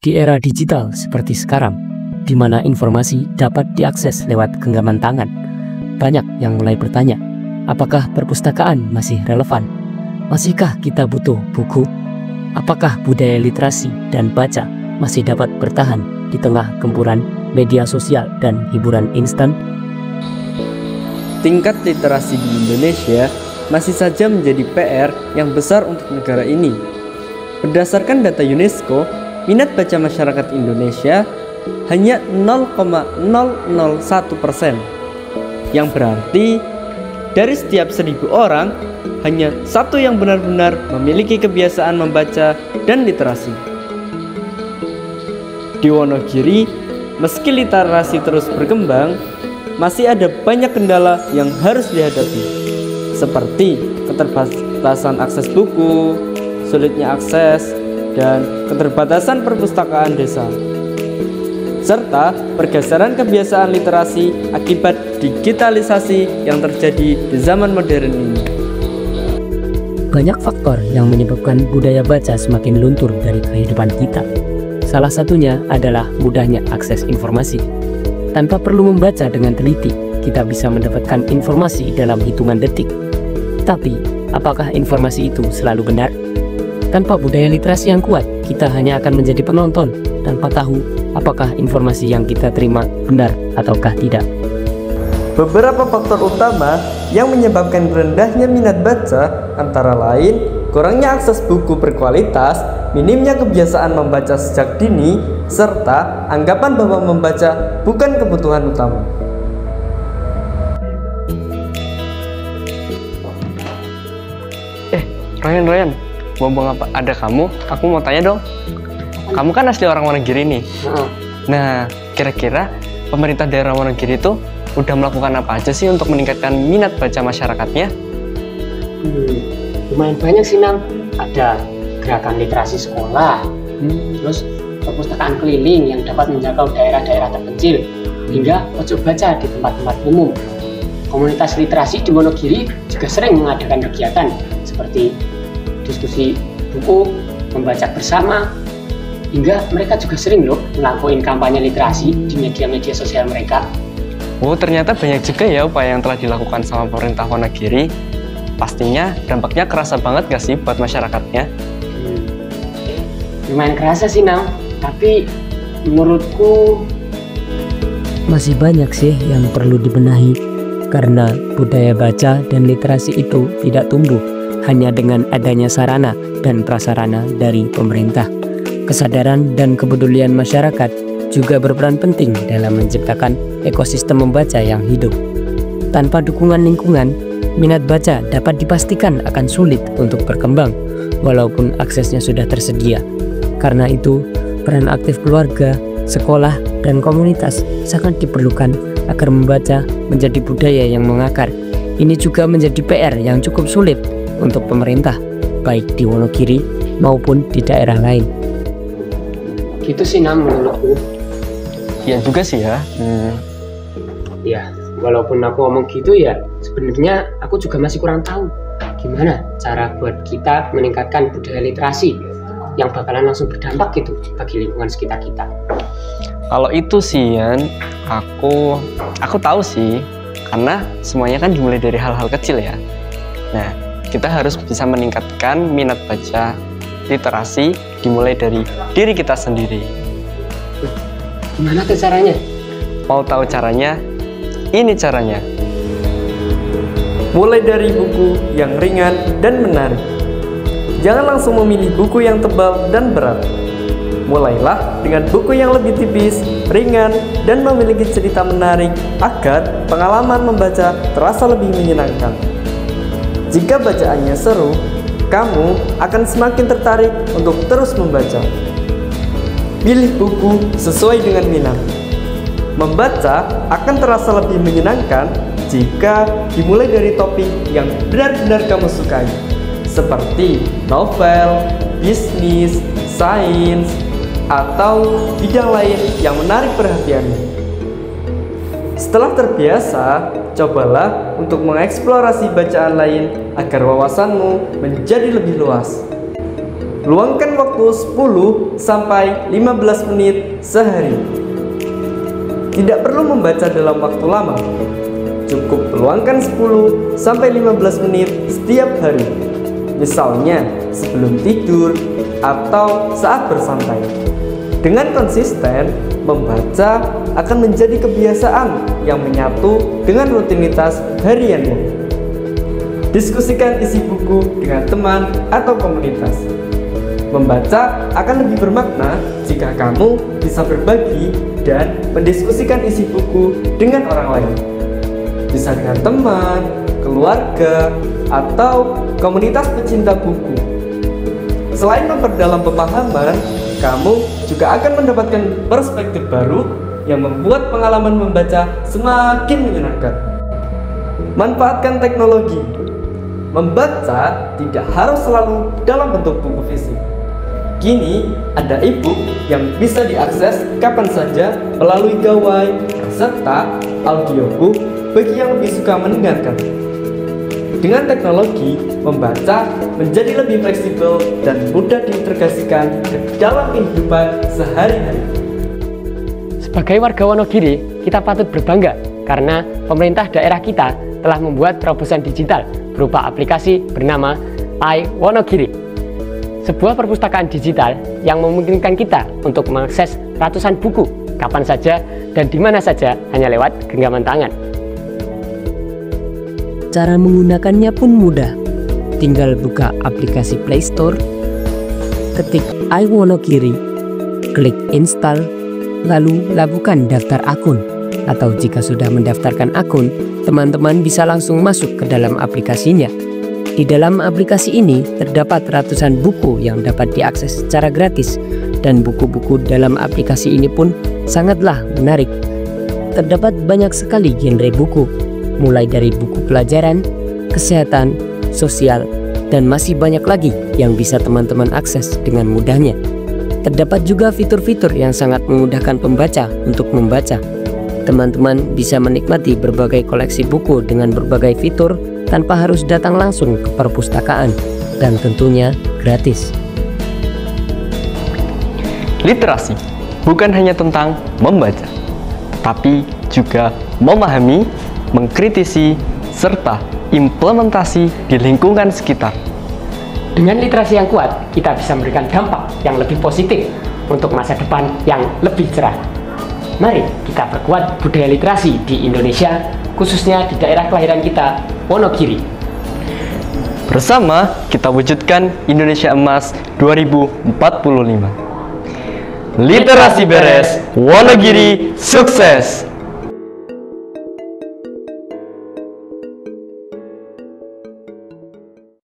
Di era digital seperti sekarang, di mana informasi dapat diakses lewat genggaman tangan, banyak yang mulai bertanya, apakah perpustakaan masih relevan? Masihkah kita butuh buku? Apakah budaya literasi dan baca masih dapat bertahan di tengah gempuran media sosial dan hiburan instan? Tingkat literasi di Indonesia masih saja menjadi PR yang besar untuk negara ini. Berdasarkan data UNESCO, minat baca masyarakat Indonesia hanya 0,001%, yang berarti dari setiap 1.000 orang, hanya satu yang benar-benar memiliki kebiasaan membaca dan literasi. Di Wonogiri, meski literasi terus berkembang, masih ada banyak kendala yang harus dihadapi, seperti keterbatasan akses buku, sulitnya akses, dan keterbatasan perpustakaan desa, serta pergeseran kebiasaan literasi akibat digitalisasi yang terjadi di zaman modern ini. Banyak faktor yang menyebabkan budaya baca semakin luntur dari kehidupan kita. Salah satunya adalah mudahnya akses informasi. Tanpa perlu membaca dengan teliti, kita bisa mendapatkan informasi dalam hitungan detik. Tapi, apakah informasi itu selalu benar? Tanpa budaya literasi yang kuat, kita hanya akan menjadi penonton tanpa tahu apakah informasi yang kita terima benar ataukah tidak. Beberapa faktor utama yang menyebabkan rendahnya minat baca antara lain kurangnya akses buku berkualitas, minimnya kebiasaan membaca sejak dini, serta anggapan bahwa membaca bukan kebutuhan utama. Ryan, ngomong apa? Ada kamu? Aku mau tanya dong. Kamu kan asli orang Wonogiri nih. Nah, kira-kira pemerintah daerah Wonogiri itu udah melakukan apa aja sih untuk meningkatkan minat baca masyarakatnya? Lumayan banyak sih, Nang. Ada gerakan literasi sekolah, terus perpustakaan keliling yang dapat menjangkau daerah-daerah terpencil, hingga pojok baca di tempat-tempat umum. Komunitas literasi di Wonogiri juga sering mengadakan kegiatan seperti diskusi buku, membaca bersama, hingga mereka juga sering melakukan kampanye literasi di media-media sosial mereka. Oh, ternyata banyak juga ya upaya yang telah dilakukan sama pemerintah Wonogiri. Pastinya dampaknya kerasa banget gak sih buat masyarakatnya? Lumayan kerasa sih, Nang. Tapi menurutku masih banyak sih yang perlu dibenahi, karena budaya baca dan literasi itu tidak tumbuh hanya dengan adanya sarana dan prasarana dari pemerintah. Kesadaran dan kepedulian masyarakat juga berperan penting dalam menciptakan ekosistem membaca yang hidup. Tanpa dukungan lingkungan, minat baca dapat dipastikan akan sulit untuk berkembang, walaupun aksesnya sudah tersedia. Karena itu, peran aktif keluarga, sekolah, dan komunitas sangat diperlukan agar membaca menjadi budaya yang mengakar. Ini juga menjadi PR yang cukup sulit untuk pemerintah, baik di Wonogiri maupun di daerah lain. Gitu sih, Nam, menurutku. Iya juga sih ya. Ya, walaupun aku ngomong gitu ya, sebenarnya aku juga masih kurang tahu gimana cara buat kita meningkatkan budaya literasi yang bakalan langsung berdampak gitu bagi lingkungan sekitar kita. Kalau itu sih Yan, aku tahu sih, karena semuanya kan dimulai dari hal-hal kecil ya. Nah, kita harus bisa meningkatkan minat baca literasi dimulai dari diri kita sendiri. Gimana tuh caranya? Mau tahu caranya? Ini caranya. Mulai dari buku yang ringan dan menarik. Jangan langsung memilih buku yang tebal dan berat. Mulailah dengan buku yang lebih tipis, ringan, dan memiliki cerita menarik agar pengalaman membaca terasa lebih menyenangkan. Jika bacaannya seru, kamu akan semakin tertarik untuk terus membaca. Pilih buku sesuai dengan minat. Membaca akan terasa lebih menyenangkan jika dimulai dari topik yang benar-benar kamu sukai, seperti novel, bisnis, sains, atau bidang lain yang menarik perhatianmu. Setelah terbiasa, cobalah untuk mengeksplorasi bacaan lain agar wawasanmu menjadi lebih luas. Luangkan waktu 10 sampai 15 menit sehari. Tidak perlu membaca dalam waktu lama. Cukup luangkan 10 sampai 15 menit setiap hari. Misalnya sebelum tidur atau saat bersantai. Dengan konsisten, membaca akan menjadi kebiasaan yang menyatu dengan rutinitas harianmu. Diskusikan isi buku dengan teman atau komunitas. Membaca akan lebih bermakna jika kamu bisa berbagi dan mendiskusikan isi buku dengan orang lain. Bisa dengan teman, keluarga, atau komunitas pecinta buku. Selain memperdalam pemahaman, kamu juga akan mendapatkan perspektif baru yang membuat pengalaman membaca semakin menyenangkan. Manfaatkan teknologi. Membaca tidak harus selalu dalam bentuk buku fisik. Kini ada e-book yang bisa diakses kapan saja melalui gawai serta audiobook bagi yang lebih suka mendengarkan. Dengan teknologi, membaca menjadi lebih fleksibel dan mudah diintegrasikan ke dalam kehidupan sehari-hari. Sebagai warga Wonogiri, kita patut berbangga karena pemerintah daerah kita telah membuat terobosan digital berupa aplikasi bernama iWonogiri. Sebuah perpustakaan digital yang memungkinkan kita untuk mengakses ratusan buku kapan saja dan di mana saja hanya lewat genggaman tangan. Cara menggunakannya pun mudah. Tinggal buka aplikasi Play Store, ketik iWonogiri, klik install, lalu lakukan daftar akun. Atau jika sudah mendaftarkan akun, teman-teman bisa langsung masuk ke dalam aplikasinya. Di dalam aplikasi ini terdapat ratusan buku yang dapat diakses secara gratis, dan buku-buku dalam aplikasi ini pun sangatlah menarik. Terdapat banyak sekali genre buku, mulai dari buku pelajaran, kesehatan, sosial, dan masih banyak lagi yang bisa teman-teman akses dengan mudahnya. Terdapat juga fitur-fitur yang sangat memudahkan pembaca untuk membaca. Teman-teman bisa menikmati berbagai koleksi buku dengan berbagai fitur tanpa harus datang langsung ke perpustakaan, dan tentunya gratis. Literasi bukan hanya tentang membaca, tapi juga memahami, mengkritisi, serta implementasi di lingkungan sekitar. Dengan literasi yang kuat, kita bisa memberikan dampak yang lebih positif untuk masa depan yang lebih cerah. Mari kita perkuat budaya literasi di Indonesia, khususnya di daerah kelahiran kita, Wonogiri. Bersama kita wujudkan Indonesia Emas 2045. Literasi beres, Wonogiri sukses!